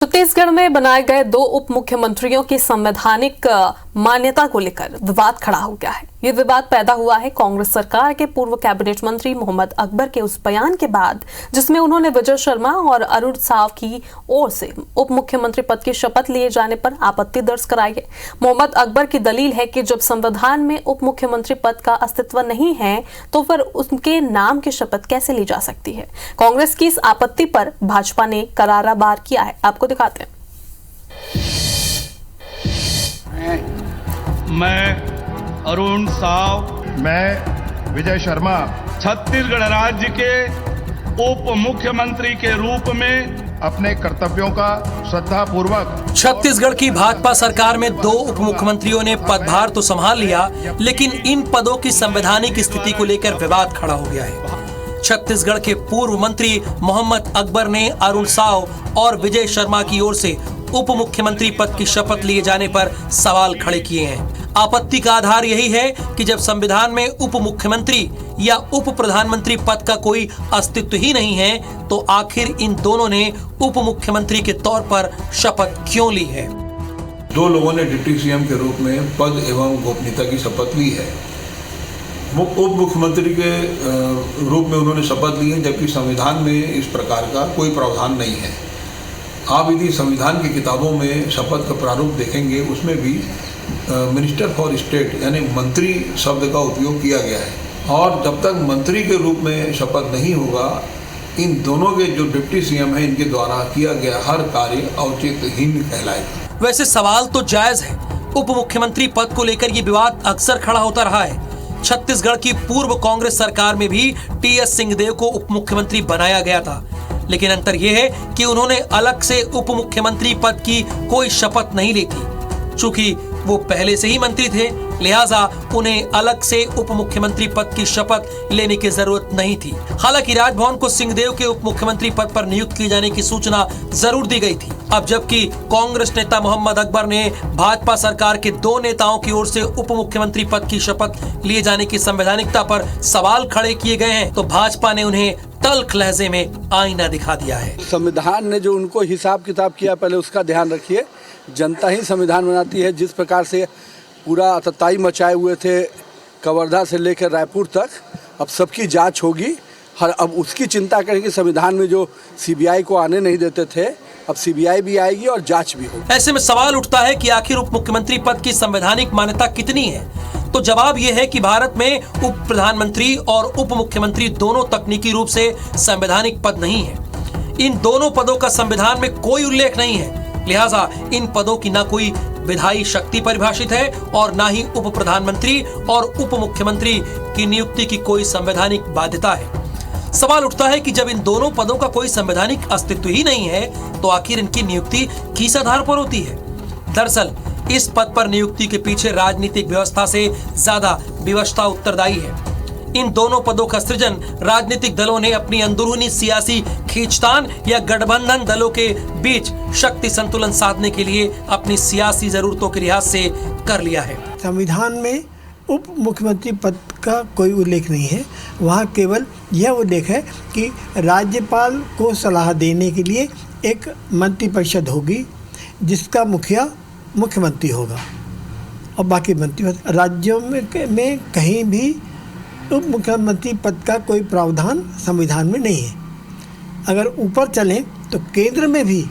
छत्तीसगढ़ में बनाए गए 2 उप मुख्यमंत्रियों की संवैधानिक मान्यता को लेकर विवाद खड़ा हो गया है। ये विवाद पैदा हुआ है कांग्रेस सरकार के पूर्व कैबिनेट मंत्री मोहम्मद अकबर के उस बयान के बाद जिसमें उन्होंने विजय शर्मा और अरुण साव की ओर से उप मुख्यमंत्री पद की शपथ लिए जाने पर आपत्ति दर्ज कराई है। मोहम्मद अकबर की दलील है कि जब संविधान में उप मुख्यमंत्री पद का अस्तित्व नहीं है तो फिर उनके नाम की शपथ कैसे ली जा सकती है। कांग्रेस की इस आपत्ति पर भाजपा ने करारा वार किया है। आपको दिखाते हैं। मैं अरुण साव, मैं विजय शर्मा छत्तीसगढ़ राज्य के उप मुख्यमंत्री के रूप में अपने कर्तव्यों का श्रद्धापूर्वक। छत्तीसगढ़ की भाजपा सरकार में 2 उप मुख्यमंत्रियों ने पदभार तो संभाल लिया, लेकिन इन पदों की संवैधानिक स्थिति को लेकर विवाद खड़ा हो गया है। छत्तीसगढ़ के पूर्व मंत्री मोहम्मद अकबर ने अरुण साव और विजय शर्मा की ओर से उप मुख्यमंत्री पद की शपथ लिए जाने पर सवाल खड़े किए हैं। आपत्ति का आधार यही है कि जब संविधान में उप मुख्यमंत्री या उप प्रधानमंत्री पद का कोई अस्तित्व ही नहीं है तो आखिर इन दोनों ने उप मुख्यमंत्री के तौर पर शपथ क्यों ली है। 2 लोगों ने डिप्टी सीएम के रूप में पद एवं गोपनीयता की शपथ ली है। वो उप मुख्यमंत्री के रूप में उन्होंने शपथ ली है, जबकि संविधान में इस प्रकार का कोई प्रावधान नहीं है। आप यदि संविधान की किताबों में शपथ का प्रारूप देखेंगे, उसमें भी मिनिस्टर फॉर स्टेट यानी मंत्री शब्द का उपयोग किया गया है। और जब तक मंत्री के रूप में शपथ नहीं होगा, इन दोनों के जो डिप्टी सीएम हैं इनके द्वारा किया गया हर कार्य औचित्यहीन कहलाएगा। वैसे सवाल तो जायज है। उप मुख्यमंत्री पद को लेकर ये विवाद अक्सर खड़ा होता रहा है। छत्तीसगढ़ की पूर्व कांग्रेस सरकार में भी टीएस सिंहदेव को उप मुख्यमंत्री बनाया गया था, लेकिन अंतर यह है कि उन्होंने अलग से उप मुख्यमंत्री पद की कोई शपथ नहीं ली थी। चूंकि वो पहले से ही मंत्री थे, लिहाजा उन्हें अलग से उप मुख्यमंत्री पद की शपथ लेने की जरूरत नहीं थी। हालांकि राजभवन को सिंहदेव के उप मुख्यमंत्री पद पर नियुक्त किए जाने की सूचना जरूर दी गई थी। अब जबकि कांग्रेस नेता मोहम्मद अकबर ने भाजपा सरकार के 2 नेताओं की ओर से उप मुख्यमंत्री पद की शपथ लिए जाने की संवैधानिकता पर सवाल खड़े किए गए हैं, तो भाजपा ने उन्हें तल्ख लहजे में आईना दिखा दिया है। संविधान ने जो उनको हिसाब किताब किया, पहले उसका ध्यान रखिए। जनता ही संविधान बनाती है। जिस प्रकार से पूरा अतताई मचाए हुए थे कवर्धा से लेकर रायपुर तक, अब सबकी जांच होगी। अब उसकी चिंता करें कि संविधान में जो सीबीआई को आने नहीं देते थे, अब सीबीआई भी आएगी और जांच भी होगी। ऐसे में सवाल उठता है कि आखिर उप मुख्यमंत्री पद की संवैधानिक मान्यता कितनी है। तो जवाब यह है कि भारत में उप प्रधानमंत्री और उप मुख्यमंत्री दोनों तकनीकी रूप से संवैधानिक पद नहीं है। इन दोनों पदों का संविधान में कोई उल्लेख नहीं है, लिहाजा इन पदों की ना कोई विधायी शक्ति परिभाषित है और ना ही उप प्रधानमंत्री और उप मुख्यमंत्री की नियुक्ति की कोई संवैधानिक बाध्यता है। सवाल उठता है कि जब इन दोनों पदों का कोई संवैधानिक अस्तित्व ही नहीं है तो आखिर इनकी नियुक्ति किस आधार पर होती है। दरअसल इस पद पर नियुक्ति के पीछे राजनीतिक व्यवस्था से ज्यादा विवशता उत्तरदायी है। इन दोनों पदों का सृजन राजनीतिक दलों ने अपनी अंदरूनी सियासी खींचतान या गठबंधन दलों के बीच शक्ति संतुलन साधने के लिए अपनी सियासी जरूरतों के लिहाज से कर लिया है। संविधान में उप मुख्यमंत्री पद का कोई उल्लेख नहीं है। वहाँ केवल यह उल्लेख है कि राज्यपाल को सलाह देने के लिए एक मंत्रिपरिषद होगी जिसका मुखिया मुख्यमंत्री होगा और बाकी मंत्री। राज्यों में कहीं भी उप मुख्यमंत्री पद का कोई प्रावधान संविधान में नहीं है। अगर ऊपर चलें तो केंद्र में भी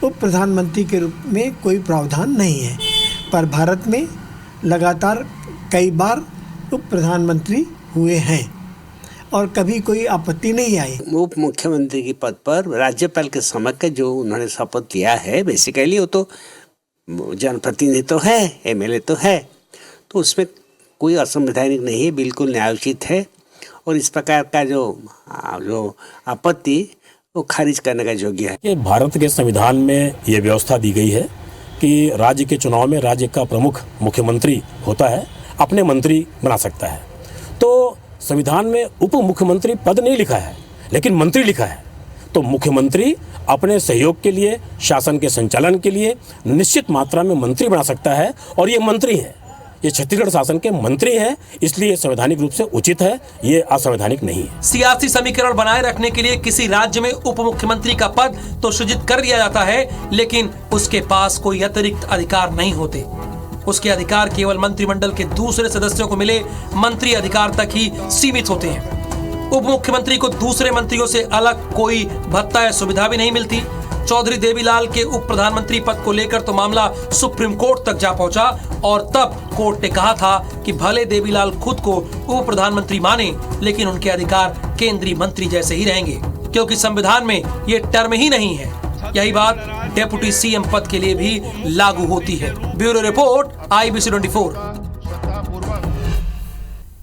उप प्रधानमंत्री के रूप में कोई प्रावधान नहीं है, पर भारत में लगातार कई बार उप प्रधानमंत्री हुए हैं और कभी कोई आपत्ति नहीं आई। उप मुख्यमंत्री के पद पर राज्यपाल के समक्ष जो उन्होंने शपथ लिया है, बेसिकली वो तो जनप्रतिनिधि तो है, एमएलए तो है, तो उसमें कोई असंवैधानिक नहीं है, बिल्कुल न्यायोचित है। और इस प्रकार का जो आपत्ति वो खारिज करने का योग्य है। ये भारत के संविधान में ये व्यवस्था दी गई है कि राज्य के चुनाव में राज्य का प्रमुख मुख्यमंत्री होता है, अपने मंत्री बना सकता है। तो संविधान में उप मुख्यमंत्री पद नहीं लिखा है, लेकिन मंत्री लिखा है। तो मुख्यमंत्री अपने सहयोग के लिए, शासन के संचालन के लिए निश्चित मात्रा में मंत्री बना सकता है और ये मंत्री है। ये छत्तीसगढ़ शासन के मंत्री हैं, इसलिए संवैधानिक रूप से उचित है, ये असंवैधानिक नहीं है। सियासी समीकरण बनाए रखने के लिए किसी राज्य में उप मुख्यमंत्री का पद तो सृजित कर दिया जाता है, लेकिन उसके पास कोई अतिरिक्त अधिकार नहीं होते। उसके अधिकार केवल मंत्रिमंडल के दूसरे सदस्यों को मिले मंत्री अधिकार तक ही सीमित होते हैं। उप मुख्यमंत्री को दूसरे मंत्रियों से अलग कोई भत्ता या सुविधा भी नहीं मिलती। चौधरी देवीलाल के उप प्रधानमंत्री पद को लेकर तो मामला सुप्रीम कोर्ट तक जा पहुंचा और तब कोर्ट ने कहा था कि भले देवीलाल खुद को उप प्रधानमंत्री माने, लेकिन उनके अधिकार केंद्रीय मंत्री जैसे ही रहेंगे, क्योंकि संविधान में ये टर्म ही नहीं है। यही बात डेप्यूटी सीएम पद के लिए भी लागू होती है। Bureau report, IBC 24।